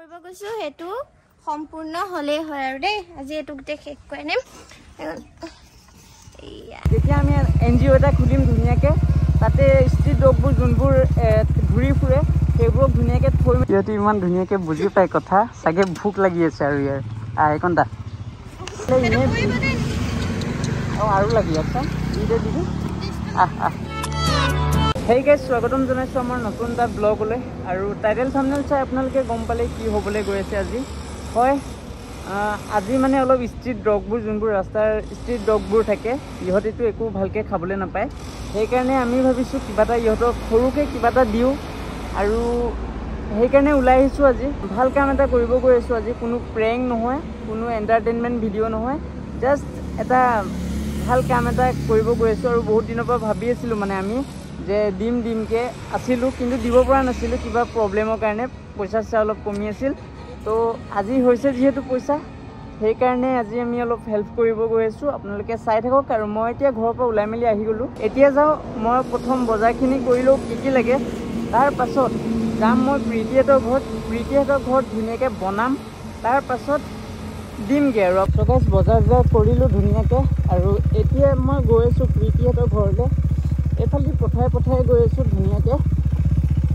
কৰিব গৈছো হেতু সম্পূৰ্ণ হলে হয় আৰু দেই আজি এটু গতে শেষ কৰি নিম যেতিয়া আমি এনজিও এটা খুলিম ধুনিয়াকে তাতে ষ্ট্ৰীট ডগবোৰ যোনবোৰ ঘূৰি ফুৰে সেইবোৰক ধুনিয়াকে থৈ ইহঁতে ইমান ধুনিয়াকে বুজি পায় কথা চাগে ভোক লাগি আছে আৰু ইয়াৰ এইখন দা আৰু লাগি আছে দিদি হেই গাইজ স্বাগতম জনাইছোঁ আমাৰ নতুন এটা ব্লগলৈ আৰু টাইটেল থাম্বনেল চাই আপোনালোকে গম পালে কি হ'বলৈ গৈ আছে আজি হয় আজি মানে অলপ ষ্ট্ৰীট ডগবোৰ যোনবোৰ ৰাস্তাৰ ষ্ট্ৰীট ডগবোৰ থাকে ইহঁতেতো একো ভালকৈ খাবলৈ নাপায় সেইকাৰণে আমি ভাবিছোঁ কিবা এটা ইহঁতক সৰুকৈ কিবা এটা দিওঁ আৰু সেইকাৰণে ওলাই আহিছোঁ আজি ভাল কাম এটা কৰিব গৈ আছোঁ আজি কোনো প্ৰেংক নহয় কোনো এণ্টাৰটেইনমেণ্ট ভিডিঅ' নহয় জাষ্ট এটা ভাল কাম এটা কৰিব গৈ আছোঁ আৰু বহুত দিনৰ পৰা ভাবি আছিলোঁ মানে আমি যে দিমকৈ আছিলোঁ কিন্তু দিব পৰা নাছিলোঁ কিবা প্ৰব্লেমৰ কাৰণে পইচা অলপ কমি আছিল তো আজি হৈছে যিহেতু পইচা সেইকাৰণে আজি আমি অলপ হেল্প কৰিব গৈ আছোঁ আপোনালোকে চাই থাকক আৰু মই এতিয়া ঘৰৰ পৰা ওলাই মেলি আহি গ'লোঁ এতিয়া যাওঁ মই প্ৰথম বজাৰখিনি কৰি লওঁ কি লাগে তাৰ পাছত যাম মই প্ৰীতিহঁতৰ ঘৰত ধুনীয়াকৈ বনাম তাৰ পাছত দিমগৈ আৰু আপোনালোকে বজাৰ কৰিলোঁ ধুনীয়াকৈ আৰু এতিয়া মই গৈ আছোঁ প্ৰীতিহঁতৰ ঘৰলৈ এইফালে পঠাই গৈ আছোঁ ধুনীয়াকৈ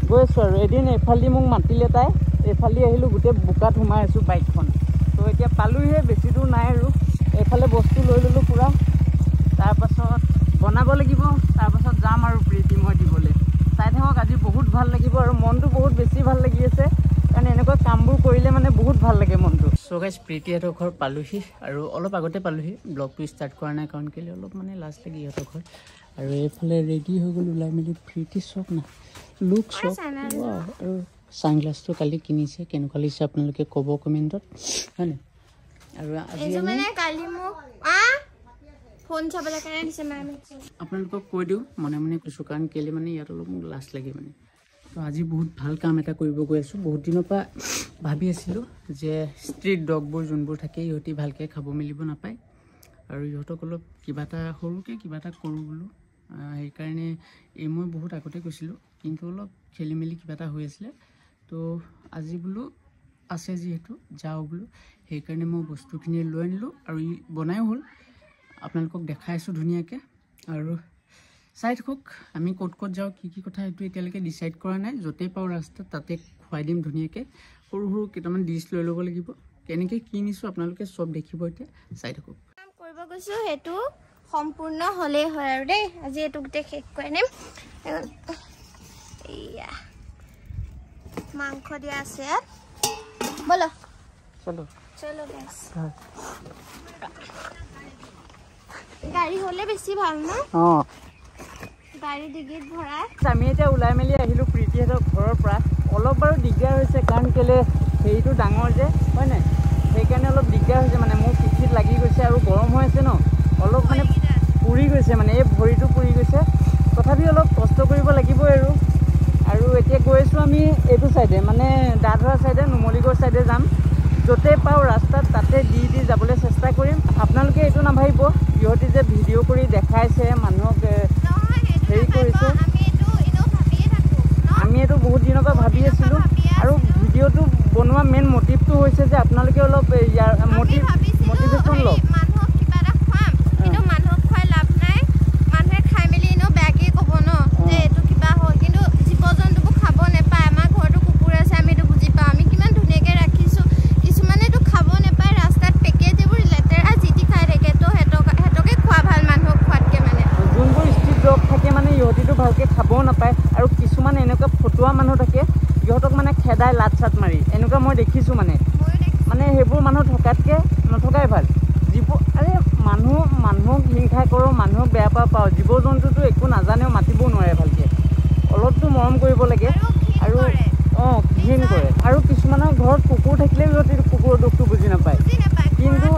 গৈ আছোঁ আৰু এদিন এইফালে মোক মাতিলে তাই এইফালে আহিলোঁ গোটেই বোকাত সোমাই আছোঁ বাইকখন তো এতিয়া পালোঁহে বেছি দূৰ নাই আৰু এইফালে বস্তু লৈ ল'লোঁ পূৰা তাৰপাছত বনাব লাগিব তাৰপাছত যাম আৰু প্ৰীতি মই দিবলৈ চাই থাকক আজি বহুত ভাল লাগিব আৰু মনটো বহুত বেছি ভাল লাগি আছে কাৰণ এনেকুৱা কামবোৰ কৰিলে মানে বহুত ভাল লাগে মনটো চ' গাইজ প্ৰীতিহঁতৰ ঘৰ পালোঁহি আৰু অলপ আগতে পালোঁহি ব্লগটো ষ্টাৰ্ট কৰা নাই কাৰণ কেলৈ অলপ মানে লাজ লাগে ইহঁতৰ ঘৰ আৰু এইফালে ৰেডি হৈ গ'ল ওলাই মেলি প্ৰীতি চক না লুক চক আৰু ছানগ্লাছটো কালি কিনিছে কেনেকুৱা লাগিছে আপোনালোকে ক'ব কমেণ্টত হয়নে আৰু আজি মানে কালি মোক ফোন চাবলৈ কাৰণে দিছে মামে আপোনালোকক কৈ দিওঁ মনে মনে কৈছোঁ কাৰণ কেলৈ মানে ইয়াত অলপ মোক লাজ লাগে মানে তো আজি বহুত ভাল কাম এটা কৰিব গৈ আছোঁ বহুত দিনৰ পৰা ভাবি আছিলোঁ যে ষ্ট্ৰীট ডগবোৰ যোনবোৰ থাকে ইহঁতি ভালকৈ খাব মেলিব নাপায় আৰু ইহঁতক অলপ কিবা এটা সৰুকৈ কিবা এটা কৰোঁ বোলো সেইকাৰণে মই বহুত আগতে কৈছিলোঁ কিন্তু অলপ খেলি মেলি কিবা এটা হৈ আছিলে তো আজি বোলো আছে যিহেতু যাওঁ বোলো সেইকাৰণে মই বস্তুখিনি লৈ আনিলোঁ আৰু বনায়ো হ'ল আপোনালোকক দেখাই আছোঁ ধুনীয়াকৈ আৰু চাই থাকক আমি ক'ত যাওঁ কি কথা সেইটো এতিয়ালৈকে ডিচাইড কৰা নাই য'তেই পাওঁ ৰাস্তাত তাতে খুৱাই দিম ধুনীয়াকৈ সৰু কেইটামান ডিছ লৈ ল'ব লাগিব কেনেকৈ কি নিছোঁ আপোনালোকে চব দেখিব এতিয়া চাই থাকক কাম কৰিব গৈছো হেতু সম্পূৰ্ণ হলে হয় আৰু দেই আজি এটু গতে শেষ কৰি নিম মাংস দিয়া আছে বলো চলো গাইস গাড়ী হলে বেছি ভাল না গাড়ী ডিগিত ভৰাই আমি এতিয়া ওলাই মেলি আহিলোঁ প্ৰীতিহঁতৰ ঘৰৰ পৰা অলপ বাৰু দিগদাৰ হৈছে কাৰণ কেলে হেৰিটো ডাঙৰ যে হয় নাই সেইকাৰণে অলপ দিগদাৰ হৈছে মানে মোৰ পিঠিত লাগি গৈছে আৰু গৰম হৈ আছে ন অলপ মানে পুৰি গৈছে মানে এই ভৰিটো পুৰি গৈছে তথাপি অলপ কষ্ট কৰিব লাগিবই আৰু এতিয়া গৈ আছোঁ আমি এইটো চাইডে মানে দাধৰা চাইডে নুমলীগড় চাইডে যাম য'তে পাওঁ ৰাস্তাত তাতে দি যাবলৈ চেষ্টা কৰিম আপোনালোকে এইটো নাভাবিব ইহঁতে যে ভিডিঅ' কৰি দেখাইছে মানুহক হেৰি কৰিছে আমি এইটো বহুত দিনৰ পৰা ভাবি আছিলোঁ আৰু ভিডিঅ'টো বনোৱা মেইন মটিভটো হৈছে যে আপোনালোকে অলপ ইয়াৰ মটিভেশ্যন লওক ভালকৈ খাবও নাপায় আৰু কিছুমান এনেকুৱা ফটুৱা মানুহ থাকে ইহঁতক মানে খেদাই লাত চাত মাৰি এনেকুৱা মই দেখিছোঁ মানে সেইবোৰ মানুহ থকাতকৈ নথকাই ভাল মানুহক হিংসা কৰোঁ মানুহক বেয়া পাওঁ জীৱ জন্তুটো একো নাজানেও মাতিবও নোৱাৰে ভালকৈ অলপতো মৰম কৰিব লাগে আৰু ঘিণ কৰে আৰু কিছুমানৰ ঘৰত কুকুৰ থাকিলেও ইহঁতে কুকুৰৰ দুখটো বুজি নাপায় কিন্তু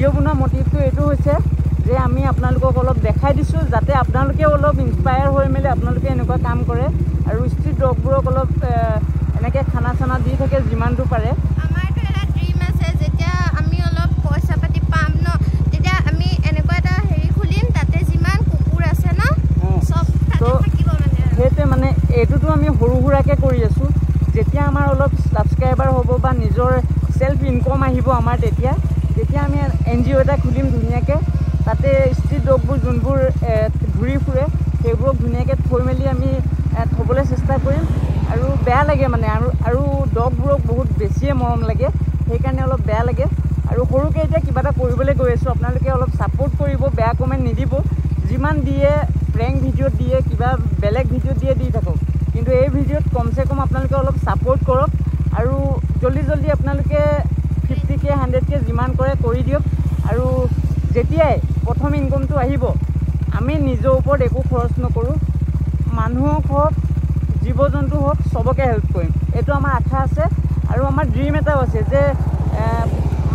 ভিডিঅ' বনোৱা মটিভটো এইটো হৈছে যে আমি আপোনালোকক অলপ দেখাই দিছোঁ যাতে আপোনালোকে অলপ ইনস্পায়াৰ হৈ মেলি আপোনালোকে এনেকুৱা কাম কৰে আৰু ষ্ট্ৰীট ডগবোৰক অলপ এনেকৈ খানা চানা দি থাকে যিমানটো পাৰে আমাৰতো এটা ড্ৰিম আছে যেতিয়া আমি যেতিয়া আমাৰ অলপ ছাবস্ক্ৰাইবাৰ হ'ব বা নিজৰ সেলফ ইনকম আহিব আমাৰ তেতিয়া আমি NGO এটা খুলিম ধুনীয়াকৈ তাতে ষ্ট্ৰীট ডগবোৰ যোনবোৰ ঘূৰি ফুৰে সেইবোৰক ধুনীয়াকৈ থৈ মেলি আমি থ'বলৈ চেষ্টা কৰিম আৰু বেয়া লাগে মানে আৰু ডগবোৰক বহুত বেছিয়ে মৰম লাগে সেইকাৰণে অলপ বেয়া লাগে আৰু সৰুকৈ এতিয়া কিবা এটা কৰিবলৈ গৈ আছোঁ আপোনালোকে অলপ ছাপোৰ্ট কৰিব বেয়া কমেণ্ট নিদিব যিমান দিয়ে প্ৰেংক ভিডিঅ'ত দিয়ে কিবা বেলেগ ভিডিঅ'ত দিয়ে দি থাকক কিন্তু এই ভিডিঅ'ত কমচে কম আপোনালোকে অলপ ছাপোৰ্ট কৰক আৰু জল্দি আপোনালোকে 50K 100K যিমান কৰে কৰি দিয়ক আৰু যেতিয়াই প্ৰথম ইনকমটো আহিব আমি নিজৰ ওপৰত একো খৰচ নকৰোঁ মানুহক হওক জীৱ জন্তু হওক চবকে হেল্প কৰিম এইটো আমাৰ আশা আছে আৰু আমাৰ ড্ৰিম এটাও আছে যে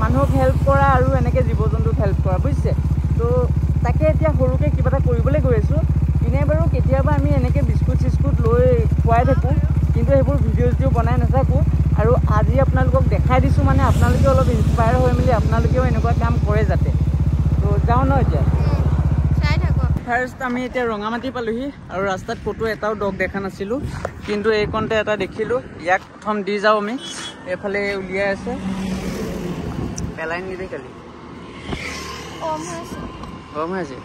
মানুহক হেল্প কৰা আৰু এনেকৈ জীৱ জন্তুক হেল্প কৰা বুজিছে তো তাকে এতিয়া সৰুকৈ কিবা এটা কৰিবলৈ গৈ আছোঁ এনেই বাৰু কেতিয়াবা আমি এনেকৈ বিস্কুট চিস্কুট লৈ খুৱাই থাকোঁ কিন্তু সেইবোৰ ভিডিঅ' বনাই নাথাকোঁ আৰু আজি আপোনালোকক দেখাই দিছোঁ মানে আপোনালোকে অলপ ইনস্পায়াৰ হৈ মেলি আপোনালোকেও এনেকুৱা কাম কৰে যাতে তো যাওঁ ন এতিয়া ফাৰ্ষ্ট আমি এতিয়া ৰঙামাটি পালোহি আৰু ৰাস্তাত ক'তো এটাও ডগ দেখা নাছিলোঁ কিন্তু এইকণতে এটা দেখিলোঁ ইয়াক প্ৰথম দি যাওঁ আমি এইফালে উলিয়াই আছে পেলাই নিদিয়ে কালি গৰম হৈ আছে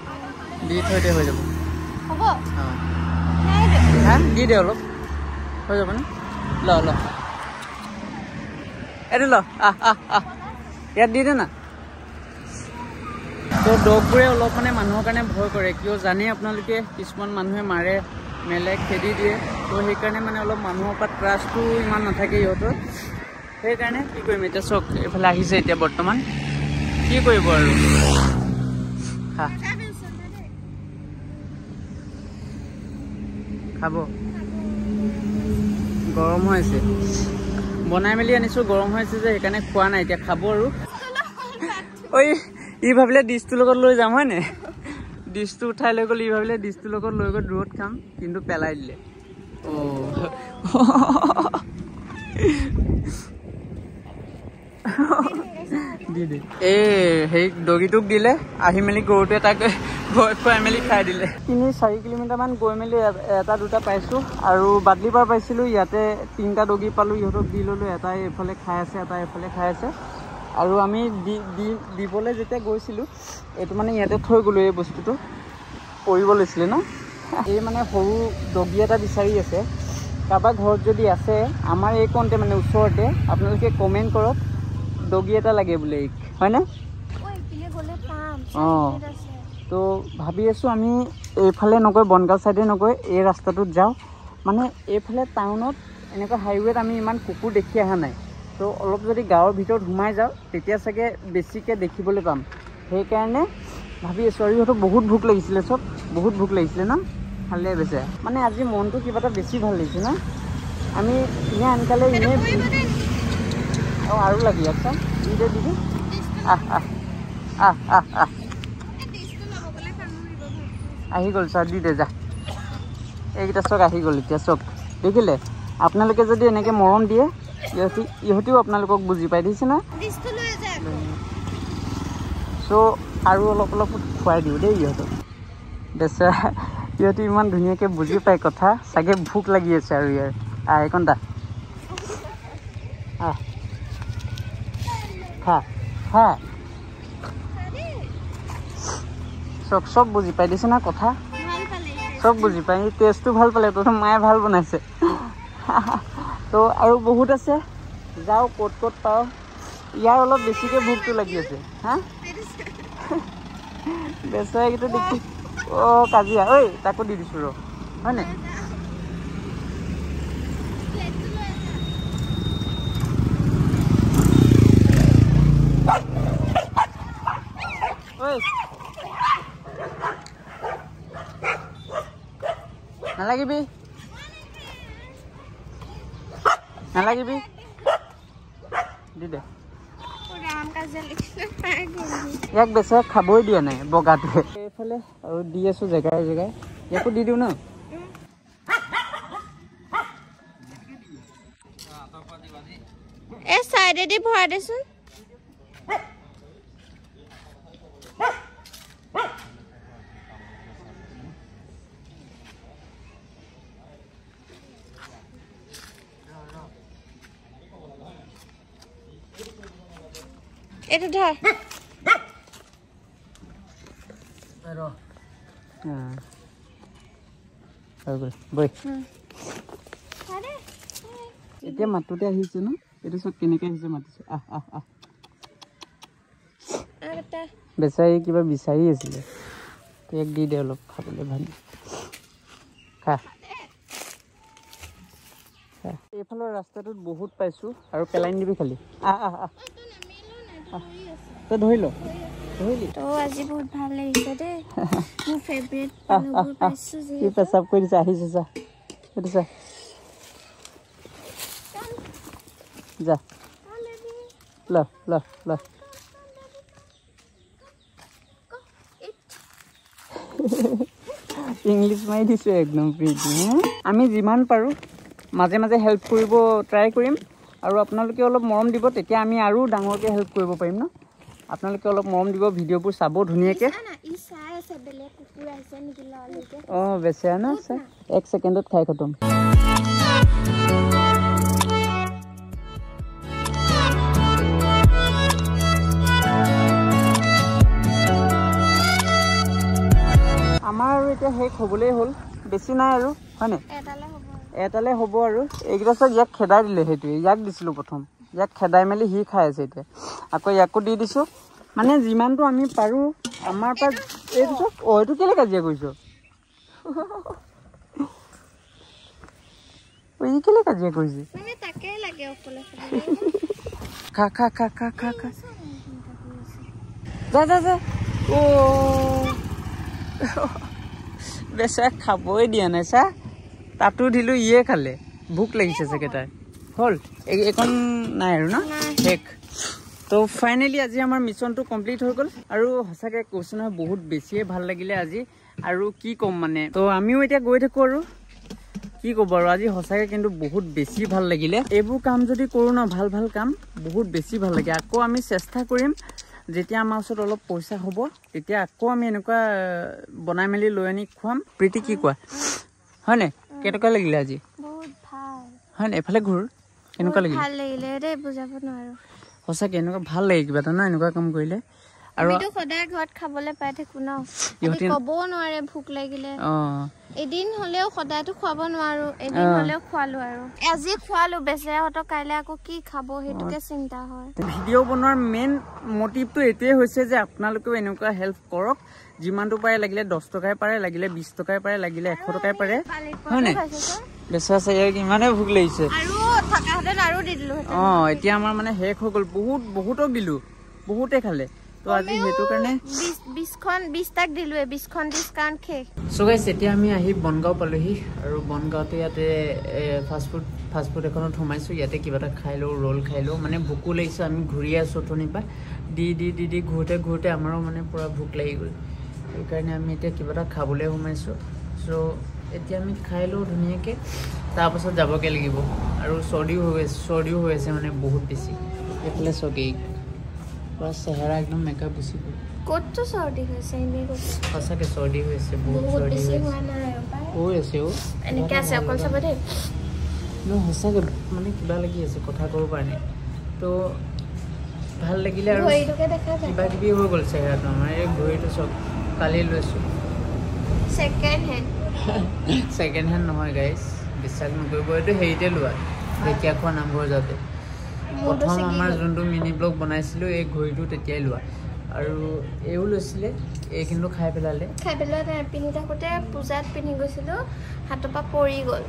দি থৈ দে হৈ যাব দি দে অলপ হৈ যাব নে ল এইটো ল ইয়াত দি দে না তো ডগবোৰে অলপ মানে মানুহৰ কাৰণে ভয় কৰে কিয় জানে আপোনালোকে কিছুমান মানুহে মাৰে মেলে খেদি দিয়ে তো সেইকাৰণে মানে অলপ মানুহৰ পৰা ট্ৰাষ্টটো ইমান নাথাকে সিহঁতৰ সেইকাৰণে কি কৰিম এতিয়া চক এইফালে আহিছে এতিয়া বৰ্তমান কি কৰিব আৰু খাব গৰম হৈ আছে বনাই মেলি আনিছোঁ গৰম হৈ আছে যে সেইকাৰণে খোৱা নাই এতিয়া খাব আৰু ঐ ই ভাবিলে ডিছটোৰ লগত লৈ যাম হয়নে ডিছটো উঠাই লৈ গ'ল ই ভাবিলে ডিছটোৰ লগত লৈ গৈ দূৰত খাম কিন্তু পেলাই দিলে দি দে সেই ডগিটোক দিলে আহি মেলি গৰুটোৱে তাক খুৱাই মেলি খাই দিলে 3-4 কিলোমিটাৰমান গৈ মেলি এটা দুটা পাইছোঁ আৰু বাদলি পাৰ পাইছিলোঁ ইয়াতে 3টা ডগি পালোঁ ইহঁতক দি ল'লোঁ এটাই এইফালে খাই আছে এটা এইফালে খাই আছে আৰু আমি দিবলৈ যেতিয়া গৈছিলোঁ এইটো মানে ইয়াতে থৈ গ'লোঁ এই বস্তুটো পৰিব লৈছিলে ন এই মানে সৰু ডগি এটা বিচাৰি আছে কাৰোবাৰ ঘৰত যদি আছে আমাৰ এই কণতে মানে ওচৰতে আপোনালোকে কমেণ্ট কৰক ডগি এটা লাগে বোলে হয়নে অঁ তো ভাবি আছোঁ আমি এইফালে নগৈ বনগাঁও ছাইডে নগৈ এই ৰাস্তাটোত যাওঁ মানে এইফালে টাউনত এনেকুৱা হাইৱেত আমি ইমান কুকুৰ দেখি অহা নাই তো অলপ যদি গাঁৱৰ ভিতৰত সোমাই যাওঁ তেতিয়া চাগে বেছিকৈ দেখিবলৈ পাম সেইকাৰণে ভাবি আছোঁ আৰু ইহঁতক বহুত ভোক লাগিছিলে চব বহুত ভোক লাগিছিলে ন ভালে বেছে মানে আজি মনটো কিবা এটা বেছি ভাল লাগিছে ন আমি ইনে আনকালে ইনে আৰু লাগি আচ্ছা দি দে আহি গ'ল ছাৰ দি দে যা এইকেইটা চক আহি গ'ল এতিয়া চক দেখিলে আপোনালোকে যদি এনেকৈ মৰম দিয়ে ইহঁতেও আপোনালোকক বুজি পাই দিছে না চ' আৰু অলপ খুৱাই দিওঁ দেই ইহঁতক বেচেৰা ইহঁতে ইমান ধুনীয়াকৈ বুজি পায় কথা চাগে ভোক লাগি আছে আৰু ইয়াৰ এইকণ দা খা চব বুজি পাই দিছে না কথা চব বুজি পায় এই টেষ্টটো ভাল পালে তো মায়ে ভাল বনাইছে তো আৰু বহুত আছে যাওঁ ক'ত পাওঁ ইয়াৰ অলপ বেছিকৈ ভোকটো লাগি আছে হা বেচেৰাকেইটা দেখি কাজিয়া ঐ তাকো দি দিছোঁ ৰ হয়নে ঐ নালাগিবি দি দে ইয়াক বেচেৰা খাবই দিয়া নাই বগাটোৱে এইফালে আৰু দি আছোঁ জেগাই ইয়াকো দি দিওঁ ন এই চাইডেদি ভৰাই দেচোন এইটো ধৰ বৈ এতিয়া মাতোতে আহিছে ন এইটো চব কেনেকে আহিছে মাতিছে বেচাৰি কিবা বিচাৰি আছিলে এক দি দে অলপ খাবলৈ ভাল খা এইফালৰ ৰাস্তাটোত বহুত পাইছোঁ আৰু পেলাই নিদিবি খালি তই ধৰি ল তো আজি বহুত ভাল লাগিছে দেই মোৰ ফেভৰেট পানীবোৰ পাইছোঁ যে কি পেচাব কৰি দিছে আহিছে চা সেইটো চা যা ল ল ল ইংলিছ মাৰি দিছোঁ একদম প্ৰীতি আমি যিমান পাৰোঁ মাজে মাজে হেল্প কৰিব ট্ৰাই কৰিম আৰু আপোনালোকে অলপ মৰম দিব তেতিয়া আমি আৰু ডাঙৰকৈ হেল্প কৰিব পাৰিম ন আপোনালোকে অলপ মৰম দিব ভিডিঅ'বোৰ চাব ধুনীয়াকৈ অঁ বেচেৰা ন চাই 1 ছেকেণ্ডত খাই খতম আমাৰ আৰু এতিয়া শেষ হ'বলৈ হ'ল বেছি নাই আৰু হয়নে এটালে হ'ব আৰু এইকেইটা চাওক ইয়াক খেদাই দিলে সেইটোৱে ইয়াক দিছিলোঁ প্ৰথম ইয়াক খেদাই মেলি সি খাই আছে এতিয়া আকৌ ইয়াকো দি দিছোঁ মানে যিমানটো আমি পাৰোঁ আমাৰ পৰা এইটো চাওক এইটো কেলৈ কাজিয়া কৰিছ ই কেলৈ কাজিয়া কৰিছে খা খা খা খা খা খা যা যা যা বেচা খাবই দিয়া নাই চা তাতো দিলোঁ ইয়ে খালে ভোক লাগিছে চাগে তাৰ হ'ল এইকণ নাই আৰু ন শেষ তো ফাইনেলি আজি আমাৰ মিছনটো কমপ্লিট হৈ গ'ল আৰু সঁচাকৈ কৈছোঁ নহয় বহুত বেছিয়ে ভাল লাগিলে আজি আৰু কি ক'ম মানে তো আমিও এতিয়া গৈ থাকোঁ আৰু কি ক'ব আৰু আজি সঁচাকৈ কিন্তু বহুত বেছি ভাল লাগিলে এইবোৰ কাম যদি কৰোঁ ন ভাল ভাল কাম বহুত বেছি ভাল লাগে আকৌ আমি চেষ্টা কৰিম যেতিয়া আমাৰ ওচৰত অলপ পইচা হ'ব তেতিয়া আকৌ আমি এনেকুৱা বনাই মেলি লৈ আনি খুৱাম প্ৰীতি কি কোৱা হয়নে কেনেকুৱা লাগিলে আজি হয় নে এফালে ঘূৰ কেনেকুৱা লাগিলে সঁচাকৈ এনেকুৱা ভাল লাগে কিবা এটা ন এনেকুৱা কাম কৰিলে আৰু সদায় ঘৰত খাবলৈ পাই থাকোঁ ন ক'বও নোৱাৰে ভোক লাগিলে এদিন হ'লেও সদায়তো খুৱাব নোৱাৰোঁ এদিন হ'লেও খোৱালোঁ আৰু আজি খোৱালোঁ বেচেৰাহঁতক কাইলৈ আকৌ কি খাব সেইটোকে চিন্তা হয় ভিডিঅ' বনোৱাৰ মেইন মটিভটো এইটোৱে হৈছে যে আপোনালোকেও এনেকুৱা হেল্প কৰক যিমানটো পাৰে লাগিলে 10 টকাই পাৰে লাগিলে 20 টকাই পাৰে লাগিলে 100 টকাই পাৰে হয়নে বেচেৰা চাই ইমানেই ভোক লাগিছে এতিয়া আমাৰ মানে শেষ হৈ গ'ল বহুতক দিলোঁ বহুতে খালে তো আজি সেইটো কাৰণে 20 টাক দিলোঁ 20খন ডিছকাউণ্ট শেষ চ' গাইছ এতিয়া আমি আহি বনগাঁও পালোহি আৰু বনগাঁৱতে ইয়াতে ফাষ্টফুড এখনত সোমাইছোঁ ইয়াতে কিবা এটা খাই লওঁ ৰোল খাই লওঁ মানে ভোকো লাগিছে আমি ঘূৰি আছোঁ অথনিৰ পৰা দি ঘূৰোতে আমাৰো মানে পূৰা ভোক লাগি গ'ল সেইকাৰণে আমি এতিয়া কিবা এটা খাবলৈ সোমাইছোঁ চ' এতিয়া আমি খাই লওঁ ধুনীয়াকৈ তাৰপাছত যাবগৈ লাগিব আৰু চৰ্দিও হৈ আছে মানে বহুত বেছি এইফালে চকেই পুৰা চেহেৰা একদম মেকআপ গুচি গ'ল ক'ততো চৰ্দি হৈছে সঁচাকৈ চৰ্দি হৈ আছে বহুত চৰ্দি হৈ আছে এনেকৈ আছে অকল চাব দেই সঁচাকৈ মানে কিবা লাগি আছে কথা ক'ব পৰা নাই তো ভাল লাগিলে আৰু কিবা কিবি হৈ গ'ল চেহেৰাটো আমাৰ এই ঘড়ীটো চব কালি লৈছোঁ ছেকেণ্ড হেণ্ড নহয় গাইজ বিশ্বাস নকৰিব এইটো হেৰিতে লোৱা ঢেকীয়াখোৱা নামঘৰ যাওঁতে প্ৰথম আমাৰ যোনটো মিনি ব্লগ বনাইছিলোঁ এই ঘড়ীটো তেতিয়াই লোৱা আৰু এইও লৈছিলে এই কিন্তু খাই পেলালে পিন্ধি থাকোঁতে পূজাত পিন্ধি গৈছিলোঁ হাতৰ পৰা পৰি গ'ল